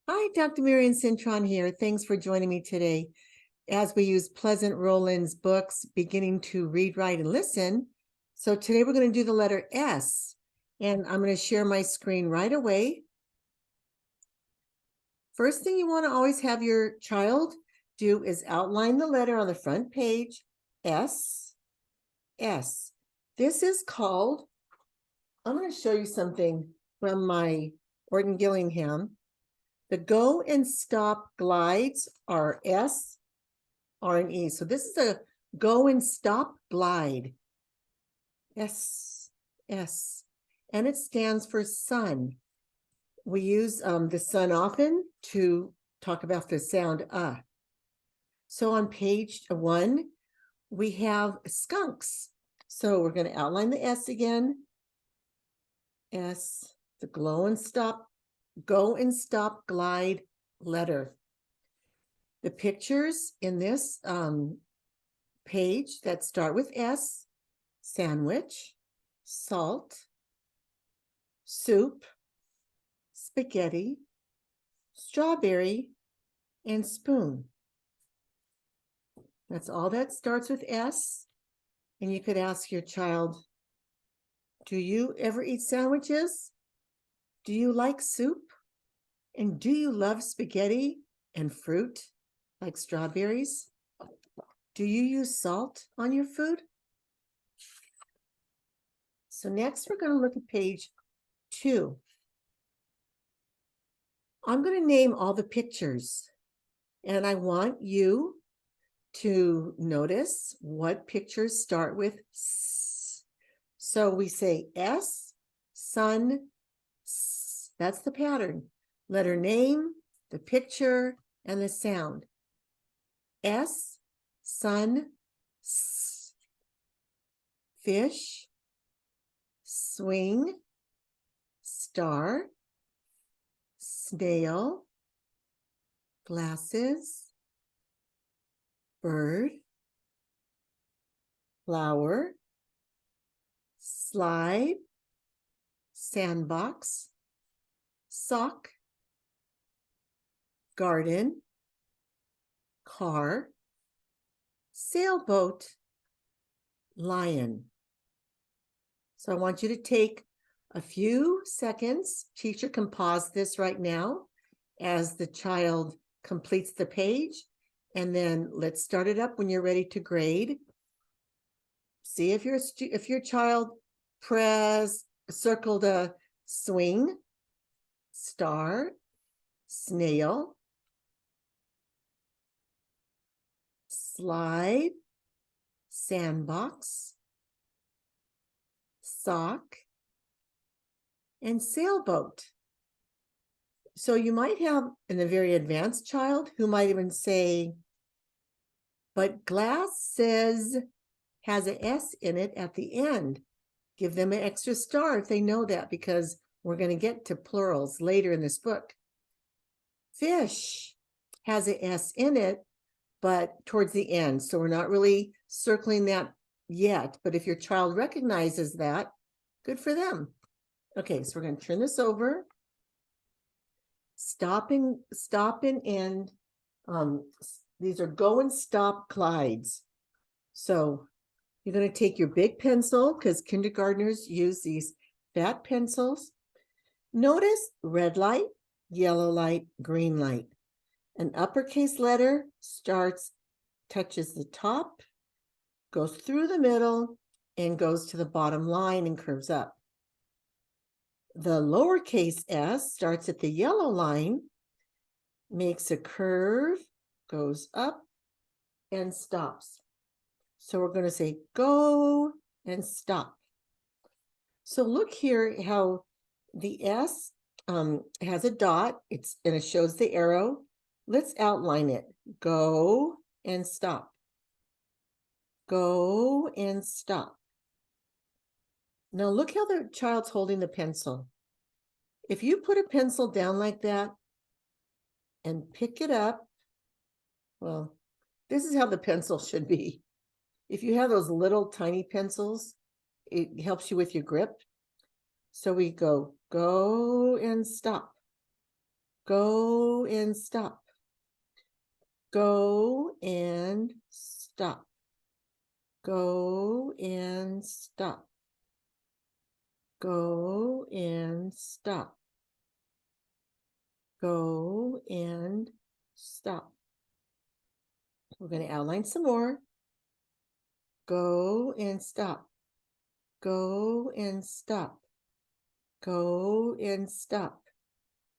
Hi, Dr. Marianne Cintron here. Thanks for joining me today as we use Pleasant Rowland's books, Beginning to Read, Write, and Listen. So today we're going to do the letter S, and I'm going to share my screen right away. First thing you want to always have your child do is outline the letter on the front page, S, S. This is called, I'm going to show you something from my Orton Gillingham. The go and stop glides are S, R, and E. So this is a go and stop glide. S, S. And it stands for sun. We use the sun often to talk about the sound So on page 1, we have skunks. So we're going to outline the S again. S, the go and stop glide letter. The pictures in this page that start with S: sandwich, salt, soup, spaghetti, strawberry, and spoon. That's all that starts with S. And you could ask your child, do you ever eat sandwiches? Do you like soup? And do you love spaghetti and fruit like strawberries? Do you use salt on your food? So next we're going to look at page 2. I'm going to name all the pictures, and I want you to notice what pictures start with S. So we say S, sun, S. That's the pattern. Letter name, the picture, and the sound. S, sun, S. Fish, swing, star, snail, glasses, bird, flower, slide, sandbox, sock, garden, car, sailboat, lion. So I want you to take a few seconds. Teacher can pause this right now as the child completes the page, and then let's start it up when you're ready to grade. See if your child circled a swing, star, snail, slide, sandbox, sock, and sailboat. So you might have a very advanced child who might even say, but glass has an S in it at the end. Give them an extra star if they know that, because we're going to get to plurals later in this book. Fish has an S in it, but towards the end. So we're not really circling that yet. But if your child recognizes that, good for them. Okay, so we're going to turn this over. Stop and end. These are go and stop glides. So you're going to take your big pencil, because kindergartners use these fat pencils. Notice red light, yellow light, green light. An uppercase letter touches the top, goes through the middle, and goes to the bottom line and curves up. The lowercase s starts at the yellow line, makes a curve, goes up, and stops. So we're going to say go and stop. So look here how the S has a dot, and it shows the arrow. Let's outline it. Go and stop. Go and stop. Now look how the child's holding the pencil. If you put a pencil down like that and pick it up, well, this is how the pencil should be. If you have those little tiny pencils, it helps you with your grip. So we go and stop. Go and stop. Go and stop. Go and stop. Go and stop. Go and stop. We're going to outline some more. Go and stop. Go and stop. Go and stop.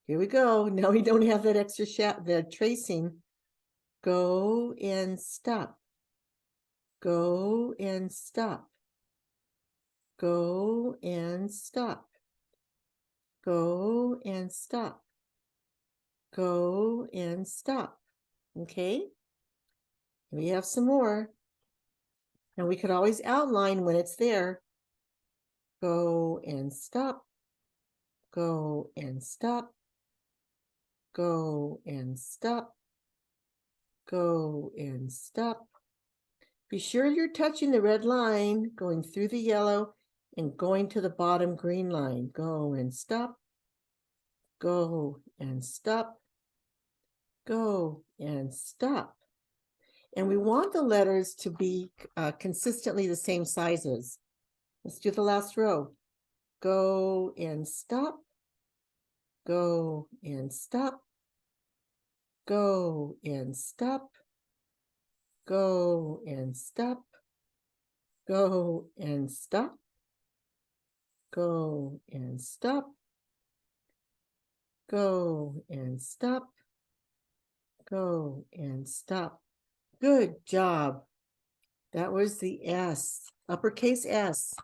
Here we go. Now we don't have that extra the tracing. Go and stop. Go and stop. Go and stop. Go and stop. Go and stop. Okay? We have some more. And we could always outline when it's there. Go and stop. Go and stop. Go and stop. Go and stop. Be sure you're touching the red line, going through the yellow and going to the bottom green line. Go and stop. Go and stop. Go and stop. And we want the letters to be consistently the same sizes. Let's do the last row. Go and stop. Go and stop. Go and stop. Go and stop. Go and stop. Go and stop. Go and stop. Go and stop. Good job. That was the S, uppercase S.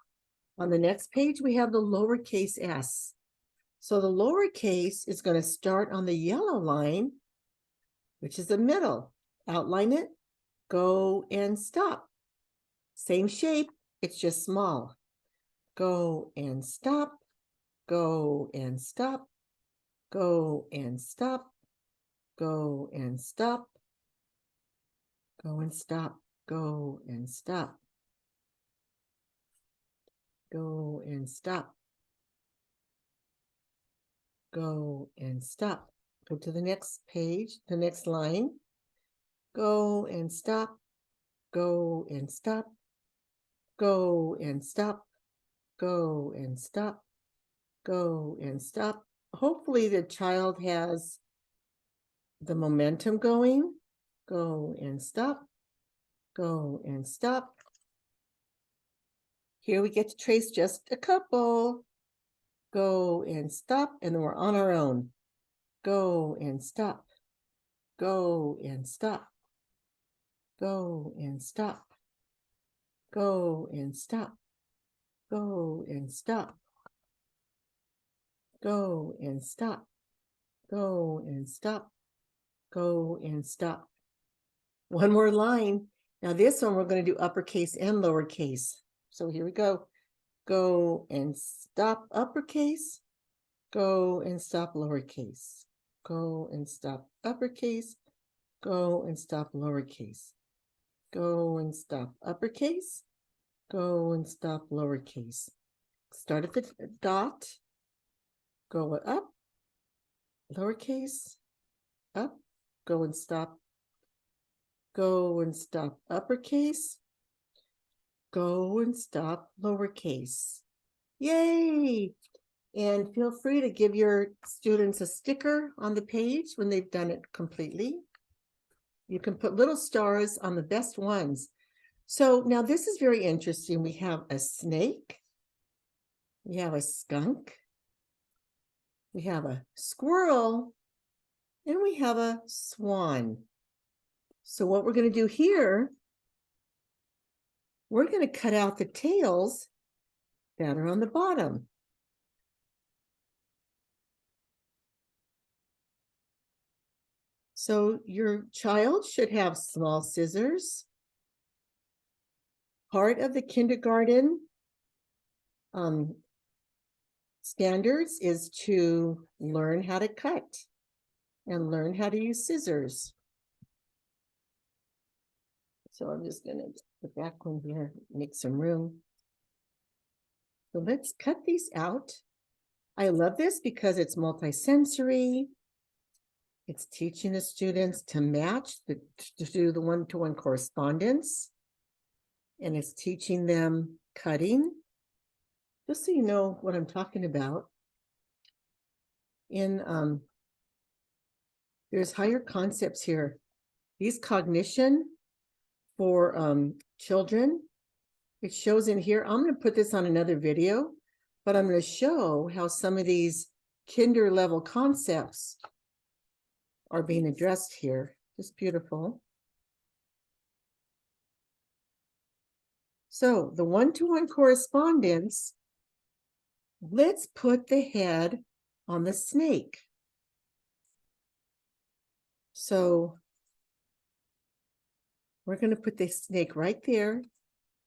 On the next page, we have the lowercase s. So the lowercase is going to start on the yellow line, which is the middle. Outline it. Go and stop. Same shape, it's just small. Go and stop. Go and stop. Go and stop. Go and stop. Go and stop. Go and stop. Go and stop. Go and stop. Go to the next page, the next line. Go and stop. Go and stop. Go and stop. Go and stop. Go and stop. Hopefully the child has the momentum going. Go and stop. Go and stop. Here we get to trace just a couple. Go and stop, and then we're on our own. Go and stop. Go and stop. Go and stop. Go and stop. Go and stop. Go and stop. Go and stop. Go and stop. One more line. Now this one we're going to do uppercase and lowercase. So here we go. Go and stop uppercase. Go and stop lowercase. Go and stop uppercase. Go and stop lowercase. Go and stop uppercase. Go and stop lowercase. Start at the dot. Go up. Lowercase. Up. Go and stop. Go and stop uppercase. Go and stop lowercase. Yay! And feel free to give your students a sticker on the page when they've done it completely. You can put little stars on the best ones. So now this is very interesting. We have a snake. We have a skunk. We have a squirrel. And we have a swan. So what we're going to do here, we're going to cut out the tails that are on the bottom. So your child should have small scissors. Part of the kindergarten standards is to learn how to cut and learn how to use scissors. So I'm just going to get the back one here, make some room. So let's cut these out. I love this because it's multisensory. It's teaching the students to match, to do the one-to-one correspondence. And it's teaching them cutting. Just so you know what I'm talking about. There's higher concepts here. These cognition for children, it shows in here. I'm going to put this on another video, but I'm going to show how some of these kinder level concepts are being addressed here. Just beautiful. So the one-to-one correspondence, let's put the head on the snake. So we're going to put the snake right there.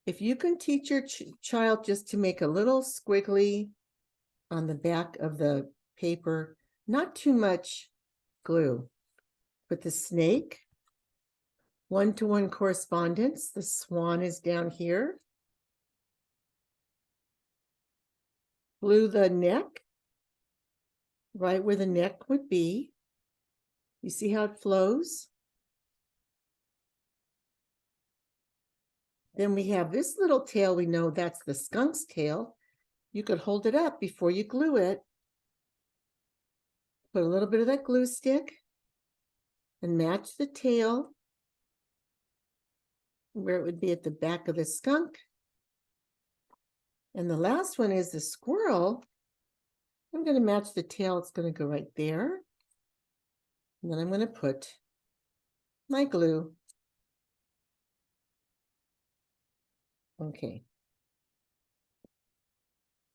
If you can teach your child just to make a little squiggly on the back of the paper, not too much glue. Put the snake, one-to-one correspondence. The swan is down here. Glue the neck right where the neck would be. You see how it flows? Then we have this little tail. We know that's the skunk's tail. You could hold it up before you glue it. Put a little bit of that glue stick and match the tail where it would be at the back of the skunk. And the last one is the squirrel. I'm going to match the tail. It's going to go right there. And then I'm going to put my glue. Okay.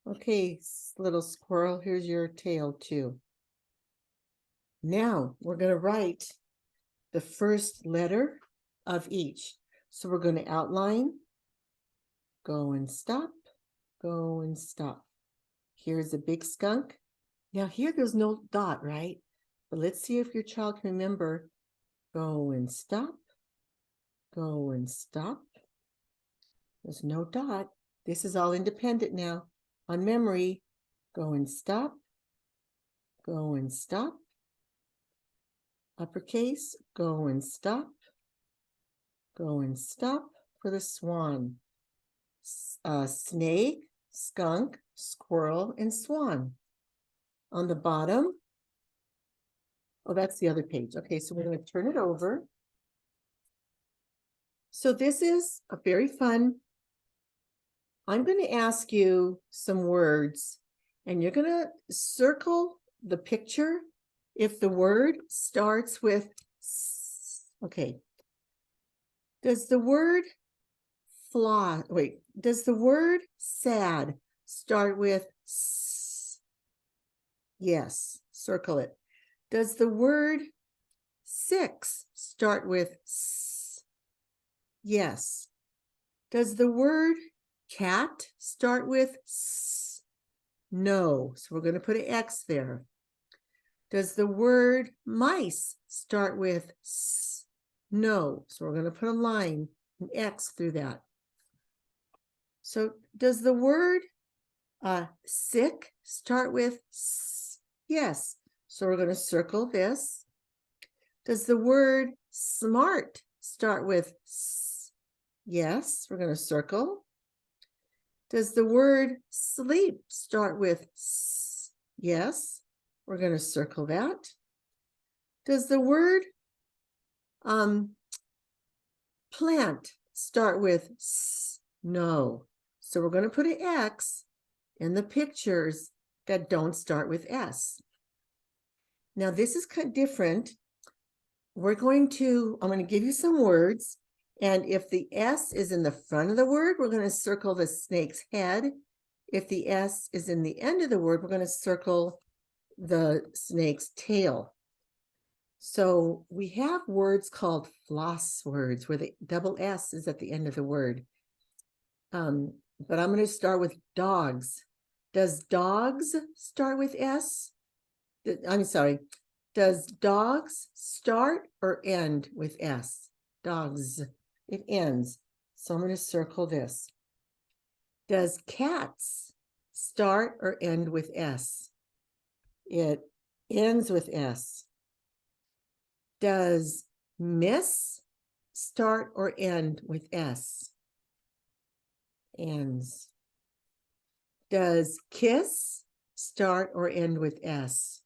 Okay, little squirrel, here's your tail too. Now we're going to write the first letter of each. So we're going to outline, go and stop, go and stop. Here's a big skunk. Now here there's no dot, right? But let's see if your child can remember, go and stop, go and stop. There's no dot. This is all independent now. On memory, go and stop, go and stop. Uppercase, go and stop, go and stop for the swan. Snake, skunk, squirrel, and swan. On the bottom, oh, that's the other page. Okay, so we're going to turn it over. So this is a very fun. I'm going to ask you some words, and you're going to circle the picture if the word starts with S. Okay. Does the word does the word sad start with S? Yes, circle it. Does the word 6 start with S? Yes. Does the word cat start with S? No. So we're going to put an X there. Does the word mice start with S? No. So we're going to put a line, an X through that. So does the word sick start with S? Yes. So we're going to circle this. Does the word smart start with S? Yes. We're going to circle. Does the word sleep start with S? Yes. We're going to circle that. Does the word plant start with S? No. So we're going to put an X in the pictures that don't start with S. Now this is kind of different. I'm going to give you some words. And if the S is in the front of the word, we're going to circle the snake's head. If the S is in the end of the word, we're going to circle the snake's tail. So we have words called floss words where the double S is at the end of the word. But I'm going to start with dogs. Does dogs start with S? I'm sorry. Does dogs start or end with S? Dogs. It ends. So I'm going to circle this. Does cats start or end with S? It ends with S. Does miss start or end with S? Ends. Does kiss start or end with S?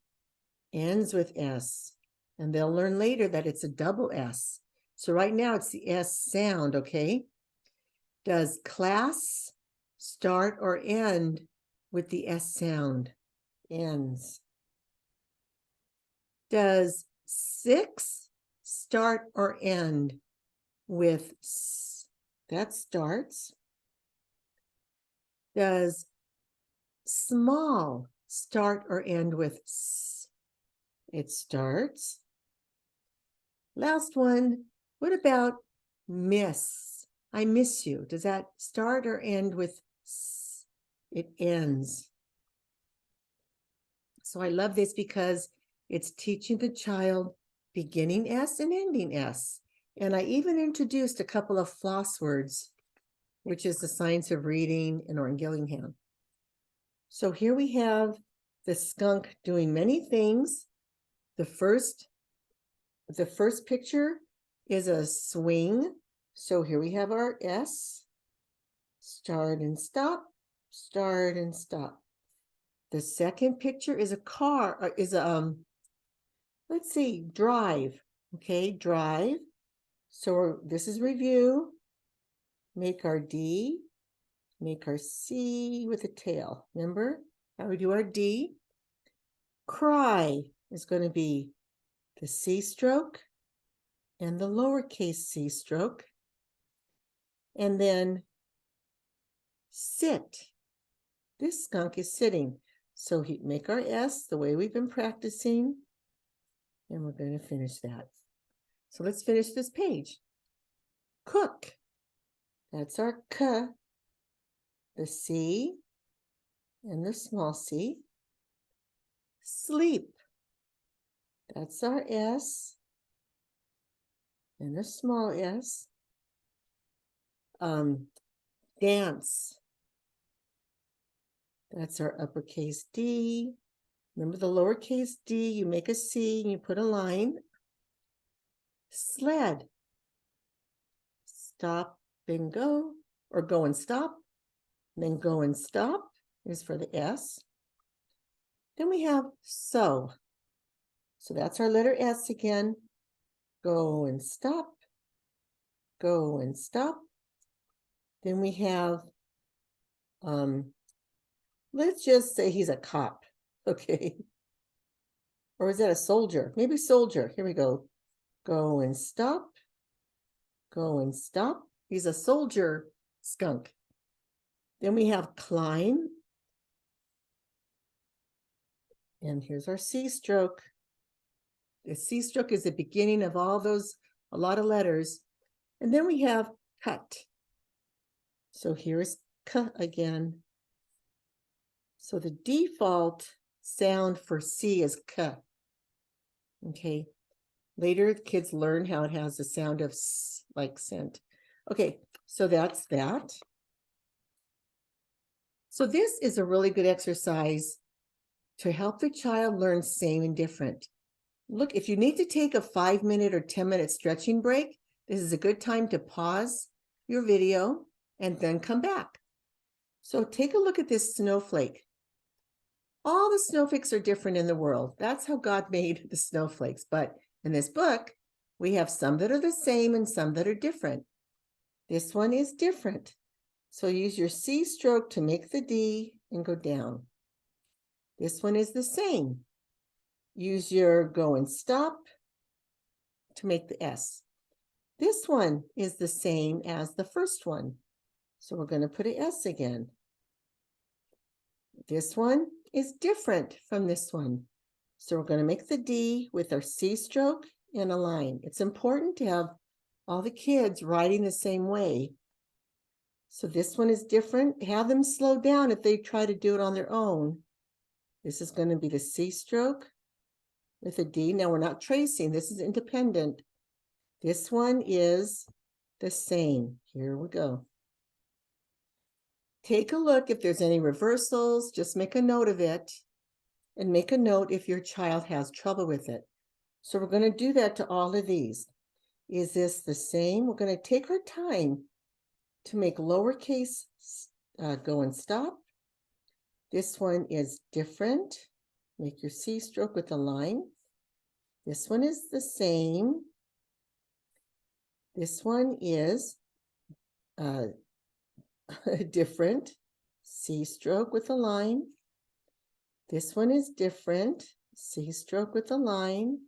Ends with S. And they'll learn later that it's a double S. So right now it's the S sound, okay? Does class start or end with the S sound? Ends. Does 6 start or end with S? That starts. Does small start or end with S? It starts. Last one, what about miss? I miss you. Does that start or end with S? It ends. So I love this because it's teaching the child beginning S and ending S. And I even introduced a couple of floss words, which is the science of reading in Orton Gillingham. So here we have the skunk doing many things. The first picture is a swing. So here we have our S, start and stop, start and stop. The second picture is a car, or is a, let's see, drive. Okay, drive. So this is review. Make our D, make our C with a tail. Remember how we do our D? Cry is going to be the C stroke and the lowercase c stroke. And then sit. This skunk is sitting. So make our S the way we've been practicing. And we're going to finish that. So let's finish this page. Cook. That's our K, the C, and the small c. Sleep. That's our S, and the small s. Dance. That's our uppercase D. Remember the lowercase d, you make a C and you put a line. Sled. Stop and go, or go and stop. Then go and stop is for the S. Then we have so. So that's our letter S again. Go and stop. Go and stop. Then we have, let's just say he's a cop, okay? Or is that a soldier? Maybe soldier. Here we go. Go and stop. Go and stop. He's a soldier skunk. Then we have climb. And here's our C stroke. The C stroke is the beginning of all those, a lot of letters. And then we have cut. So here's K again. So the default sound for C is K. Okay. Later, kids learn how it has the sound of S, like scent. Okay, so that's that. So this is a really good exercise to help the child learn same and different. Look, if you need to take a 5-minute or 10-minute stretching break, this is a good time to pause your video and then come back. So take a look at this snowflake. All the snowflakes are different in the world. That's how God made the snowflakes. But in this book, we have some that are the same and some that are different. This one is different. So use your C stroke to make the D and go down. This one is the same. Use your go and stop to make the S. This one is the same as the first one. So we're going to put an S again. This one is different from this one. So we're going to make the D with our C stroke and a line. It's important to have all the kids writing the same way. So this one is different. Have them slow down if they try to do it on their own. This is going to be the C stroke with a D. Now we're not tracing. This is independent. This one is the same. Here we go. Take a look if there's any reversals. Just make a note of it. And make a note if your child has trouble with it. So we're going to do that to all of these. Is this the same? We're going to take our time to make lowercase go and stop. This one is different. Make your C stroke with a line. This one is the same. This one is different. C stroke with a line. This one is different. C stroke with a line.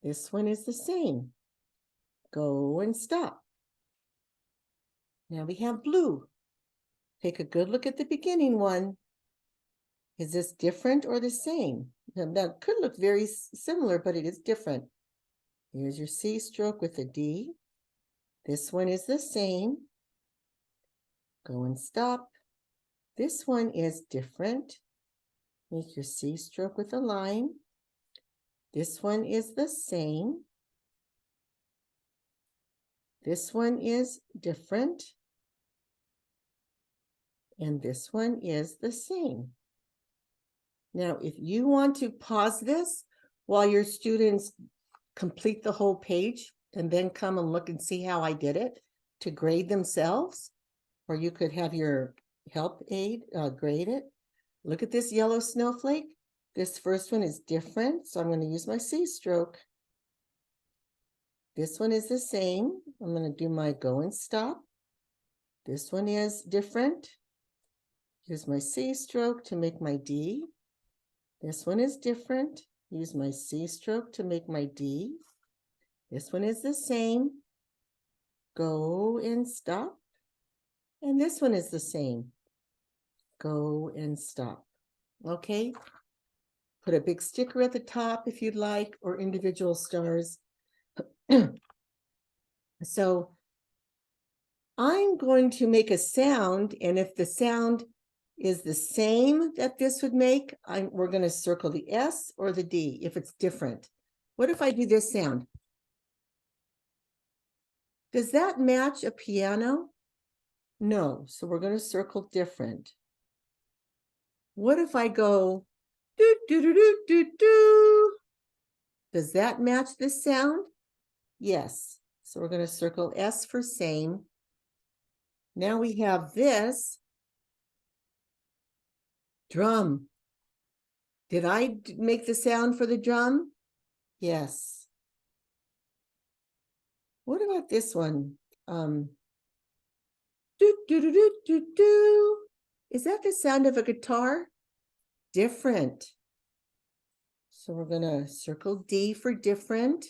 This one is the same. Go and stop. Now we have blue. Take a good look at the beginning one. Is this different or the same? Now, that could look very similar, but it is different. Here's your C stroke with a D. This one is the same. Go and stop. This one is different. Make your C stroke with a line. This one is the same. This one is different. And this one is the same. Now, if you want to pause this while your students complete the whole page and then come and look and see how I did it to grade themselves, or you could have your help aid grade it. Look at this yellow snowflake. This first one is different, so I'm going to use my C stroke. This one is the same. I'm going to do my go and stop. This one is different. Use my C stroke to make my D. This one is different. Use my C stroke to make my D. This one is the same. Go and stop. And this one is the same. Go and stop. Okay? Put a big sticker at the top if you'd like, or individual stars. So I'm going to make a sound, and if the sound is the same that this would make, we're going to circle the S or the D if it's different. What if I do this sound? Does that match a piano? No, so we're going to circle different. What if I go do do do do do do? Does that match this sound? Yes. So we're going to circle S for same. Now we have this drum. Did I make the sound for the drum? Yes. What about this one? Do do do do do do. Is that the sound of a guitar? Different. So we're going to circle D for different.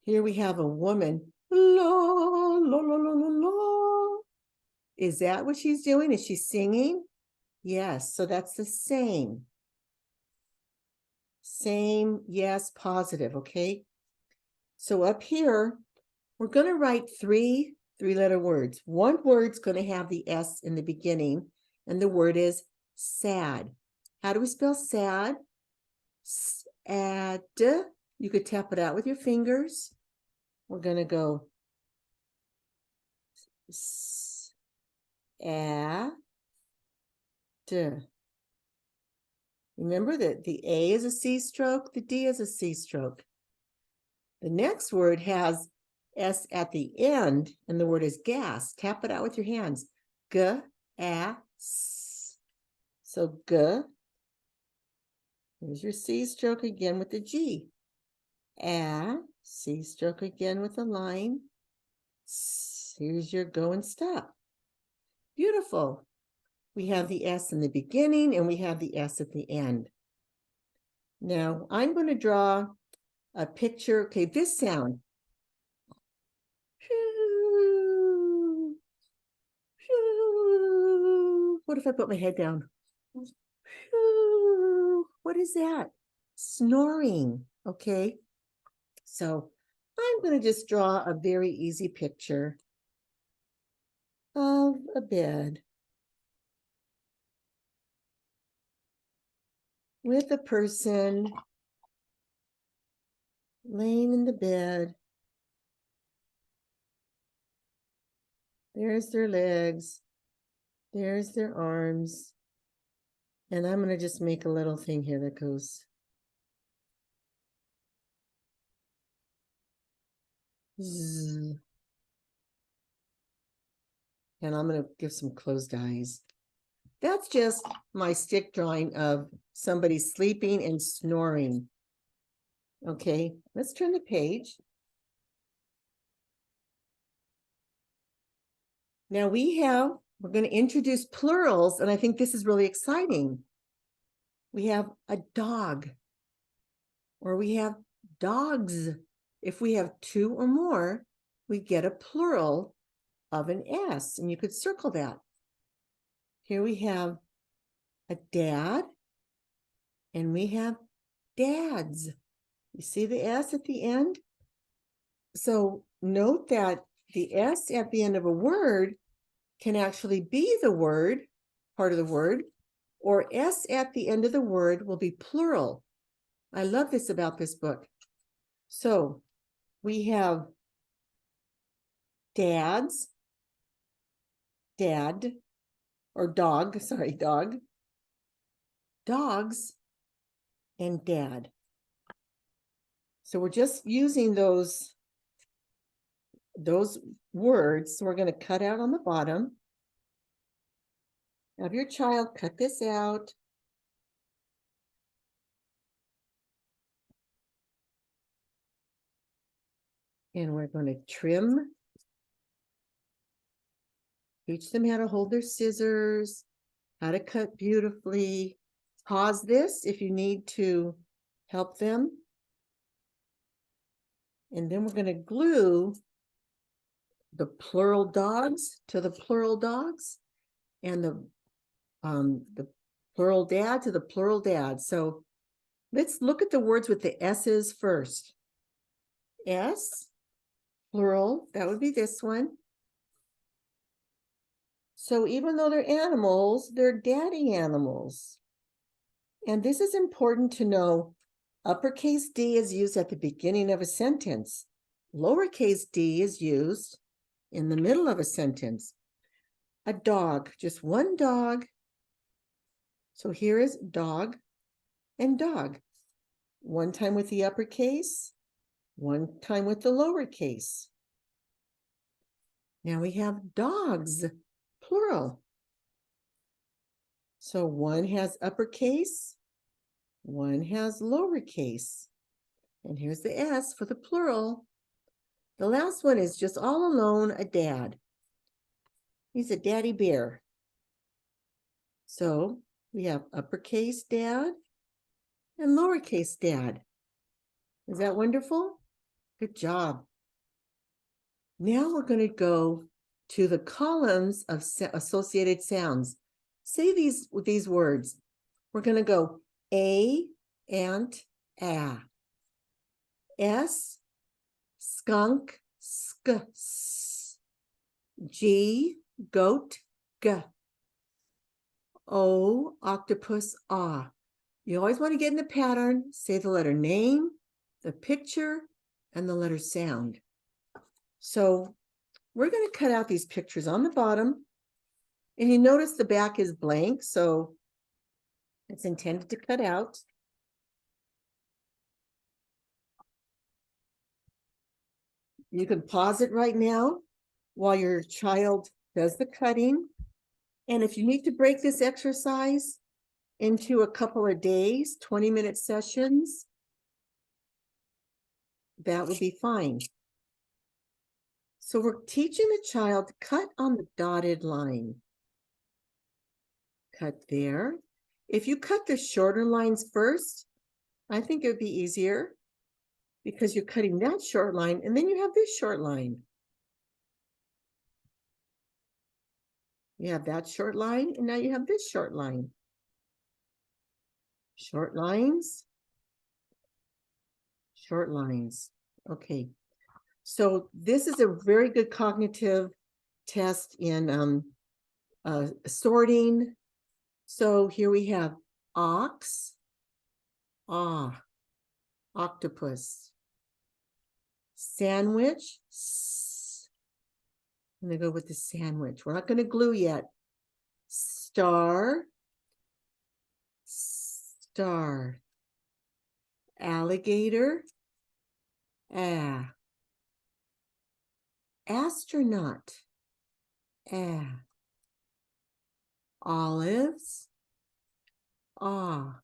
Here we have a woman. La, la, la, la, la, la. Is that what she's doing? Is she singing? Yes, so that's the same. Same, yes, positive, okay? So up here, we're going to write three-letter words. One word's going to have the S in the beginning, and the word is sad. How do we spell sad? Sad. You could tap it out with your fingers. We're going to go sad. Remember that the A is a C stroke, the D is a C stroke. The next word has S at the end, and the word is gas. Tap it out with your hands. G-A-S. So G. Here's your C stroke again with the G. A, C stroke again with a line. Here's your go and stop. Beautiful. We have the S in the beginning and we have the S at the end. Now I'm going to draw a picture. Okay, this sound. What if I put my head down? What is that? Snoring. Okay. So I'm going to just draw a very easy picture of a bed with a person laying in the bed. There's their legs. There's their arms. And I'm going to just make a little thing here that goes. Z. And I'm going to give some closed eyes. That's just my stick drawing of somebody sleeping and snoring. Okay, let's turn the page. Now we're going to introduce plurals, and I think this is really exciting. We have a dog, or we have dogs. If we have two or more, we get a plural of an S, and you could circle that. Here we have a dad, and we have dads. You see the S at the end? So note that the S at the end of a word can actually be the word, part of the word, or S at the end of the word will be plural. I love this about this book. So we have dads, dad, or dog, sorry, dog, dogs, and dad. So we're just using those words. So we're going to cut out on the bottom. Have your child cut this out. And we're going to trim. Teach them how to hold their scissors, how to cut beautifully. Pause this if you need to help them. And then we're going to glue the plural dogs to the plural dogs and the plural dad to the plural dad. So let's look at the words with the S's first. S, plural, that would be this one. So even though they're animals, they're daddy animals. And this is important to know. Uppercase D is used at the beginning of a sentence. Lowercase d is used in the middle of a sentence. A dog, just one dog. So here is dog and dog. One time with the uppercase, one time with the lowercase. Now we have dogs, plural. So one has uppercase, one has lowercase. And here's the S for the plural. The last one is just all alone, a dad. He's a daddy bear. So we have uppercase dad and lowercase dad. Is that wonderful? Good job. Now we're going to go to the columns of associated sounds. Say these words. We're going to go A, ant, a. S, skunk, sk, s. G, goat, g. O, octopus, ah. You always want to get in the pattern. Say the letter name, the picture, and the letter sound. So we're going to cut out these pictures on the bottom. And you notice the back is blank, so it's intended to cut out. You can pause it right now while your child does the cutting. And if you need to break this exercise into a couple of days, 20-minute sessions, that would be fine. So we're teaching the child to cut on the dotted line. Cut there. If you cut the shorter lines first, I think it would be easier because you're cutting that short line and then you have this short line. You have that short line and now you have this short line. Short lines. Short lines. Okay. So this is a very good cognitive test in sorting. So here we have ox, ah, octopus, sandwich, s. I'm going to go with the sandwich. We're not going to glue yet. Star, star, alligator, ah. astronaut. Olives. Ah.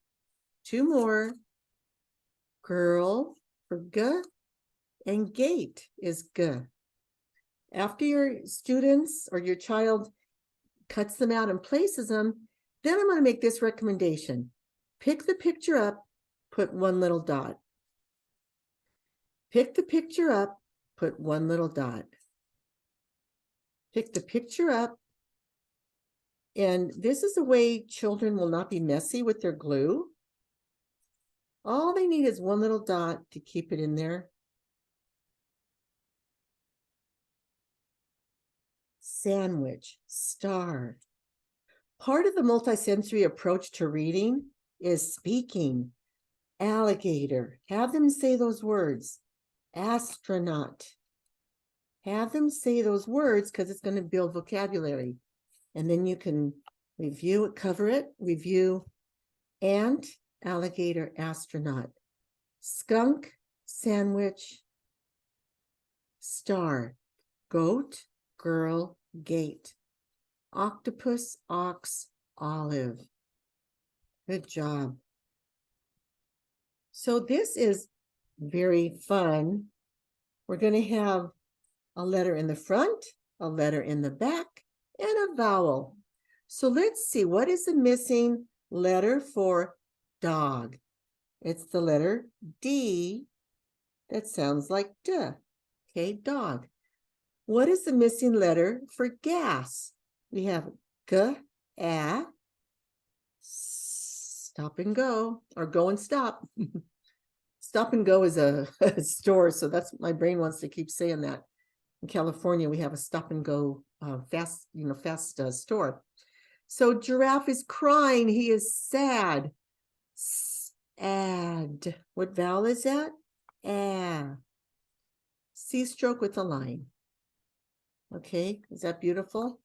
Two more. Girl for G, and gate is G. After your students or your child cuts them out and places them, then I'm going to make this recommendation. Pick the picture up, put one little dot. Pick the picture up, put one little dot. Pick the picture up. And this is a way children will not be messy with their glue. All they need is one little dot to keep it in there. Sandwich, star. Part of the multisensory approach to reading is speaking. Alligator, have them say those words. Astronaut, have them say those words because it's going to build vocabulary. And then you can review it, cover it, review. Ant, alligator, astronaut. Skunk, sandwich, star. Goat, girl, gate. Octopus, ox, olive. Good job. So this is very fun. We're going to have a letter in the front, a letter in the back, and a vowel. So let's see, what is the missing letter for dog? It's the letter D that sounds like D. Okay, dog. What is the missing letter for gas? We have G, A, stop and go, or go and stop. Stop and go is a store, so that's my brain wants to keep saying that. In California, we have a stop and go fast store. So giraffe is crying. He is sad. Sad. What vowel is that? C stroke with a line. Okay, is that beautiful?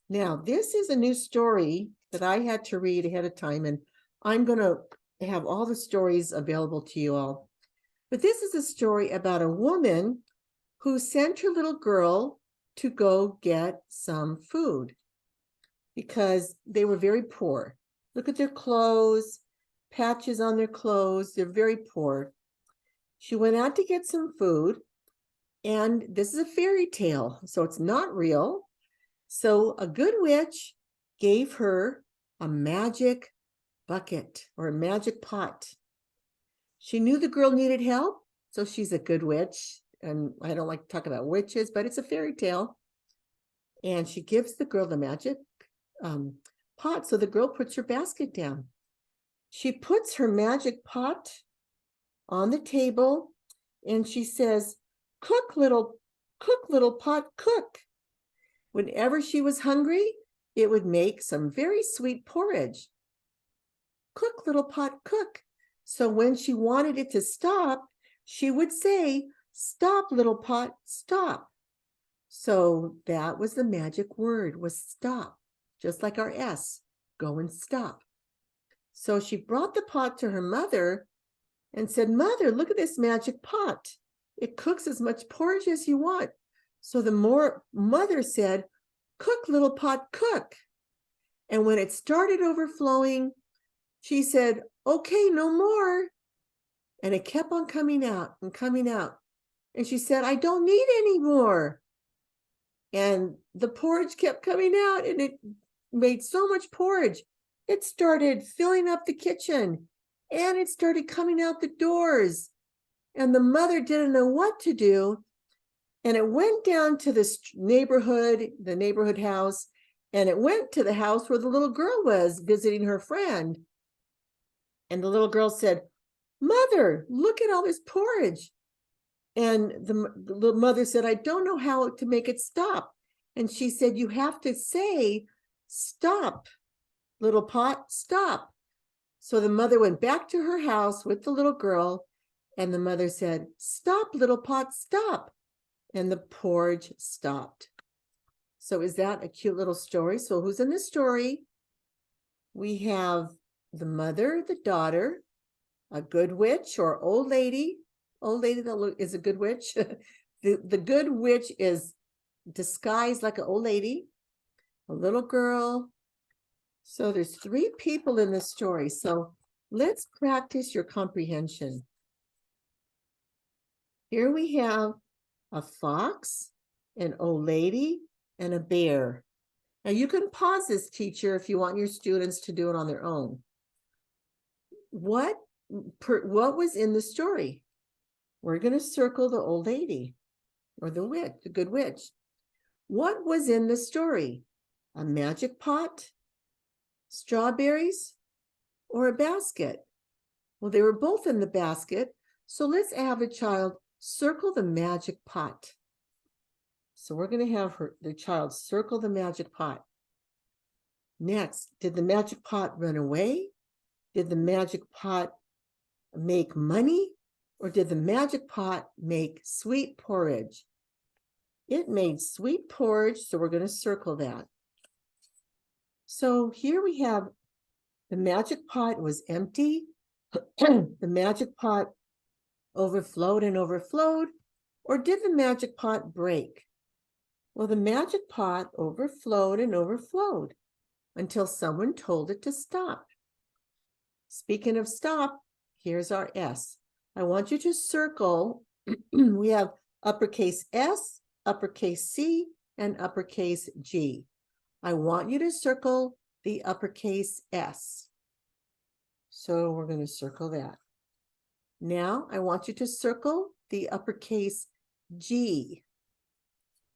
Now, this is a new story that I had to read ahead of time, and I'm going to have all the stories available to you all. But this is a story about a woman who sent her little girl to go get some food because they were very poor. Look at their clothes, patches on their clothes. They're very poor. She went out to get some food, and this is a fairy tale, so it's not real. So a good witch gave her a magic bucket or a magic pot. She knew the girl needed help, so she's a good witch. And I don't like to talk about witches, but it's a fairy tale. And she gives the girl the magic pot, so the girl puts her basket down. She puts her magic pot on the table, and she says, cook, little pot, cook. Whenever she was hungry, it would make some very sweet porridge. Cook, little pot, cook. So when she wanted it to stop, she would say, stop, little pot, stop. So that was the magic word, was stop, just like our S, go and stop. So she brought the pot to her mother and said, Mother, look at this magic pot. It cooks as much porridge as you want. So the mother said, cook, little pot, cook. And when it started overflowing, she said, okay, no more. And it kept on coming out and coming out. And she said, I don't need any more. And the porridge kept coming out, and it made so much porridge. It started filling up the kitchen, and it started coming out the doors. And the mother didn't know what to do. And it went down to this neighborhood, the neighborhood house, and it went to the house where the little girl was visiting her friend. And the little girl said, Mother, look at all this porridge. And the mother said, I don't know how to make it stop. And she said, you have to say, stop, little pot, stop. So the mother went back to her house with the little girl, and the mother said, stop, little pot, stop. And the porridge stopped. So is that a cute little story? So who's in the story? We have the mother, the daughter, a good witch or old lady that is a good witch, The good witch is disguised like an old lady, a little girl. So there's 3 people in the story. So let's practice your comprehension. Here we have a fox, an old lady, and a bear. Now you can pause this, teacher, if you want your students to do it on their own. What was in the story? We're going to circle the old lady or the witch, the good witch. What was in the story? A magic pot, strawberries, or a basket? Well, they were both in the basket. So let's have a child circle the magic pot. So we're going to have the child circle the magic pot. Next, did the magic pot run away? Did the magic pot make money? Or did the magic pot make sweet porridge? It made sweet porridge, so we're going to circle that. So here we have the magic pot was empty. The magic pot overflowed and overflowed. Or did the magic pot break? Well, the magic pot overflowed and overflowed until someone told it to stop. Speaking of stop, here's our S. I want you to circle, we have uppercase S, uppercase C, and uppercase G. I want you to circle the uppercase S. So we're going to circle that. Now I want you to circle the uppercase G.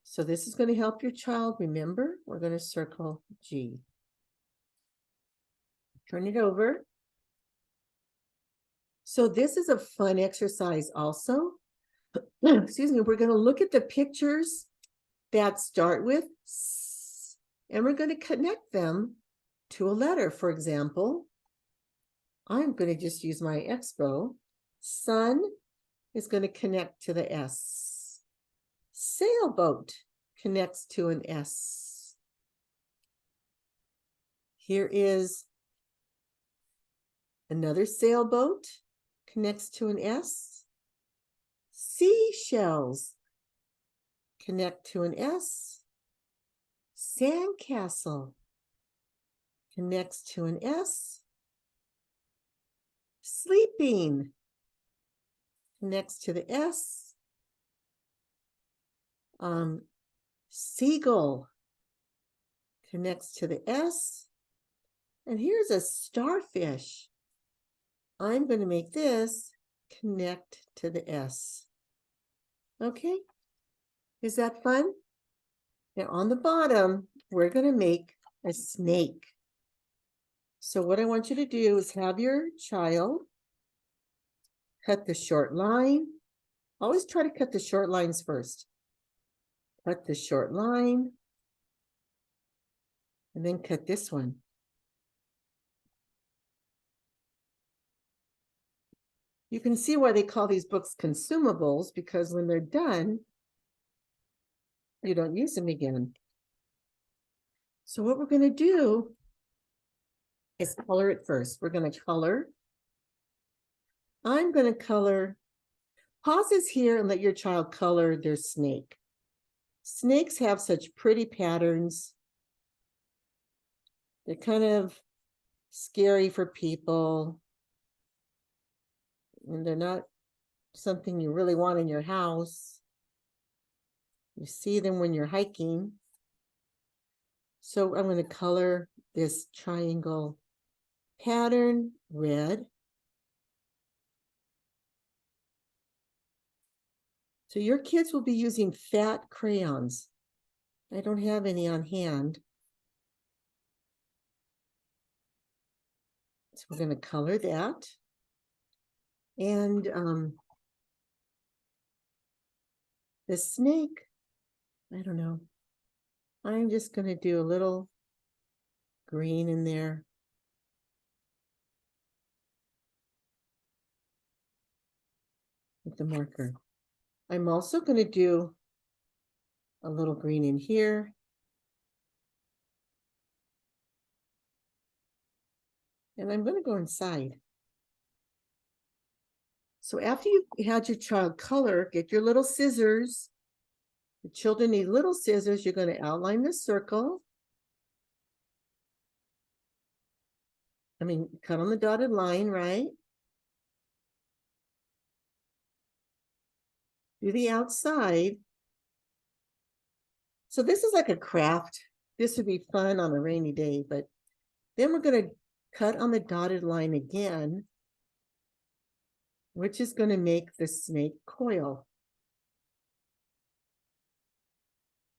So this is going to help your child remember. We're going to circle G. Turn it over. So this is a fun exercise also. Excuse me, we're going to look at the pictures that start with S, and we're going to connect them to a letter. For example, I'm going to just use my expo. Sun is going to connect to the S. Sailboat connects to an S. Here is another sailboat, connects to an S. Seashells connect to an S. Sandcastle connects to an S. Sleeping connects to the S. Seagull connects to the S. And here's a starfish. I'm going to make this connect to the S. Okay, is that fun? Now on the bottom, we're going to make a snake. So what I want you to do is have your child cut the short line. Always try to cut the short lines first. Cut the short line. And then cut this one. You can see why they call these books consumables, because when they're done, you don't use them again. So what we're going to do is color it first. We're going to color. I'm going to color. Pause this here and let your child color their snake. Snakes have such pretty patterns. They're kind of scary for people. And they're not something you really want in your house. You see them when you're hiking. So I'm going to color this triangle pattern red. So your kids will be using fat crayons. I don't have any on hand. So we're going to color that. And the snake, I don't know. I'm just going to do a little green in there. With the marker. I'm also going to do a little green in here. And I'm going to go inside. So after you've had your child color, get your little scissors The children need little scissors. You're going to outline the circle. Cut on the dotted line, right? Do the outside. So this is like a craft. This would be fun on a rainy day, but then we're going to cut on the dotted line again, which is going to make the snake coil.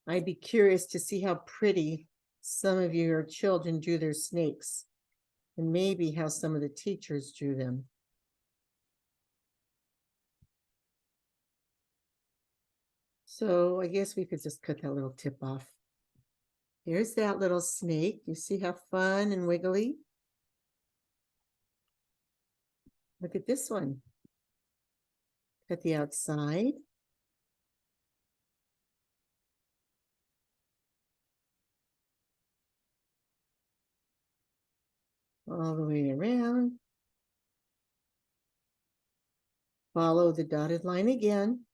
I'd be curious to see how pretty some of your children drew their snakes, and maybe how some of the teachers drew them. So I guess we could just cut that little tip off. Here's that little snake. You see how fun and wiggly? Look at this one. Cut the outside. All the way around. Follow the dotted line again.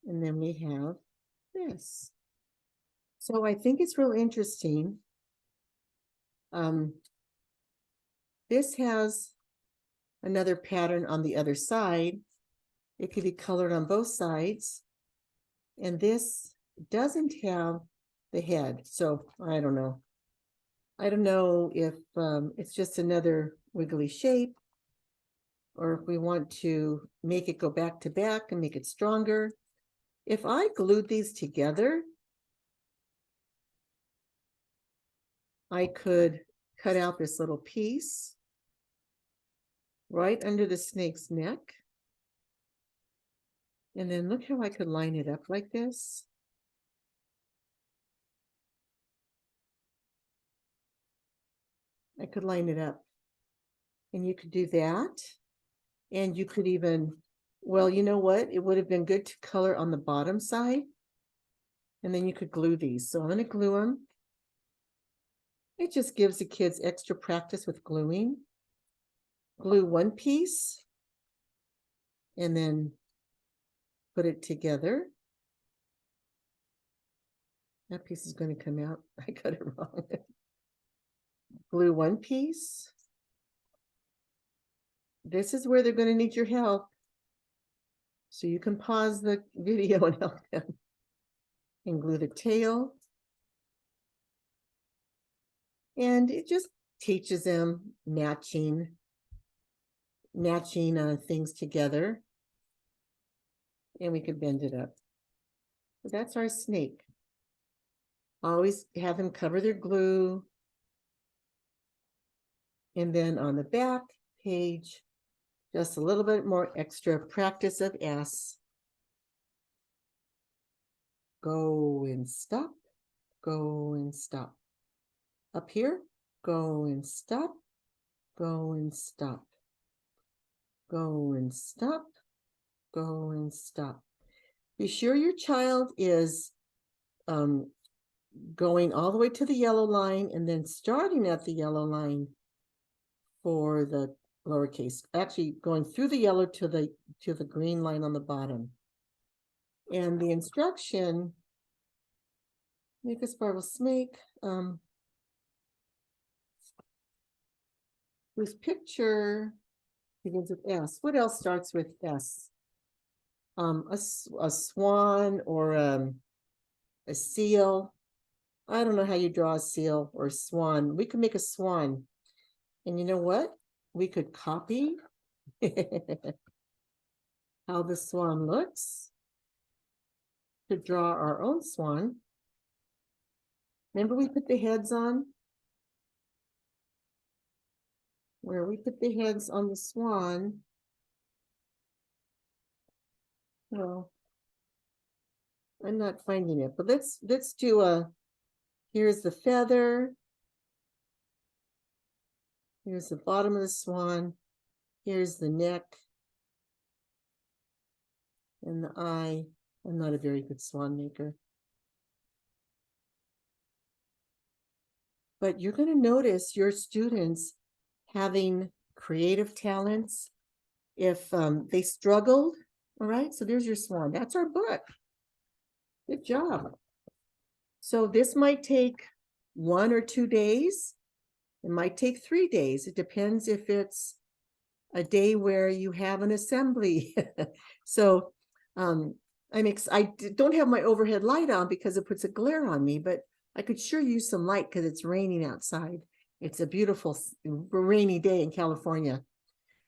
And then we have this. So I think it's real interesting. This has another pattern on the other side. It could be colored on both sides. And this doesn't have the head. So I don't know. I don't know if it's just another wiggly shape, or if we want to make it go back to back and make it stronger. If I glued these together, I could cut out this little piece right under the snake's neck. And then look how I could line it up like this. I could line it up. And you could do that. And you could even, well, you know what? It would have been good to color on the bottom side. And then you could glue these. So I'm going to glue them. It just gives the kids extra practice with gluing. Glue one piece. And then put it together. That piece is going to come out. I got it wrong. Glue one piece. This is where they're going to need your help. So you can pause the video and help them. And glue the tail. And it just teaches them matching things together. And we could bend it up. So that's our snake. Always have them cover their glue. And then on the back page, just a little bit more extra practice of S. Go and stop, go and stop. Up here, go and stop, go and stop. Go and stop, go and stop. Be sure your child is going all the way to the yellow line and then starting at the yellow line for the lowercase, actually going through the yellow to the green line on the bottom. And the instruction, make a spiral snake, whose picture begins with S. What else starts with S? A swan or a seal. I don't know how you draw a seal or a swan. We could make a swan. And you know what? We could copy how the swan looks to draw our own swan. Remember we put the heads on? Where we put the heads on the swan. Well, I'm not finding it, but let's do here's the feather. Here's the bottom of the swan. Here's the neck. And the eye. I'm not a very good swan maker. But you're going to notice your students having creative talents. If they struggled, all right, so there's your swan. That's our book. Good job. So this might take 1 or 2 days. It might take 3 days. It depends if it's a day where you have an assembly. So I don't have my overhead light on because it puts a glare on me, but I could sure use some light because it's raining outside. It's a beautiful rainy day in California.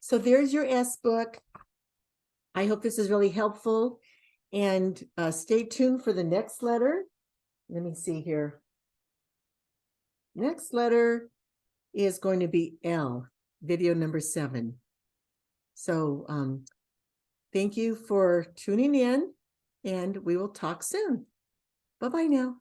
So there's your S book. I hope this is really helpful, and stay tuned for the next letter. Let me see here. Next letter is going to be L, video number 7. So thank you for tuning in, and we will talk soon. Bye-bye now.